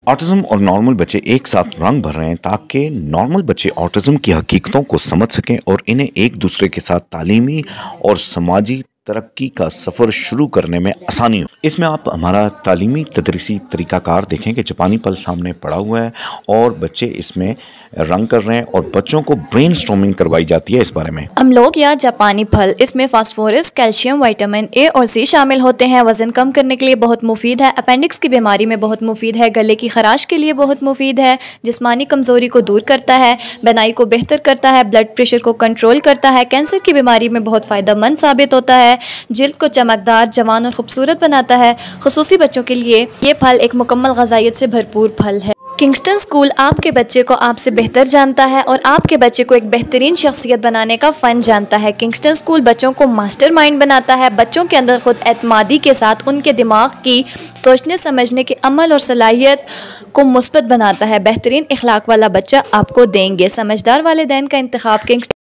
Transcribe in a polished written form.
Autism और normal बच्चे एक साथ रंग भर रहे हैं ताकि नॉर्मल बच्चे ऑटिज्म की हकीकतों को समझ सकें और इन्हें एक दूसरे के साथ तालीमी और समाजी तरक्की का सफ़र शुरू करने में आसानी हो। इसमें आप हमारा तालीमी तदरीसी तरीक़ाकार देखें कि जापानी पल सामने पड़ा हुआ है और बच्चे इसमें रंग कर रहे हैं और बच्चों को ब्रेनस्टॉर्मिंग करवाई जाती है इस बारे में। अमलोग या जापानी फल, इसमें फास्फोरस, कैल्शियम, विटामिन ए और सी शामिल होते हैं। वजन कम करने के लिए बहुत मुफीद है, अपेंडिक्स की बीमारी में बहुत मुफीद है, गले की खराश के लिए बहुत मुफीद है, जिस्मानी कमज़ोरी को दूर करता है, बनाई को बेहतर करता है, ब्लड प्रेशर को कंट्रोल करता है, कैंसर की बीमारी में बहुत फ़ायदेमंद साबित होता है, जिल्द को चमकदार, जवान और खूबसूरत बनाता है। खुसूसी बच्चों के लिए ये फल एक मुकम्मल ग़िज़ाइयत से भरपूर फल है। किंगस्टन स्कूल आपके बच्चे को आपसे बेहतर जानता है और आपके बच्चे को एक बेहतरीन शख्सियत बनाने का फ़न जानता है। किंगस्टन स्कूल बच्चों को मास्टरमाइंड बनाता है, बच्चों के अंदर खुद एतमादी के साथ उनके दिमाग की सोचने समझने के अमल और सलाहियत को मुस्बत बनाता है। बेहतरीन इखलाक वाला बच्चा आपको देंगे। समझदार वालिदैन का इंतखाब किंगस्टन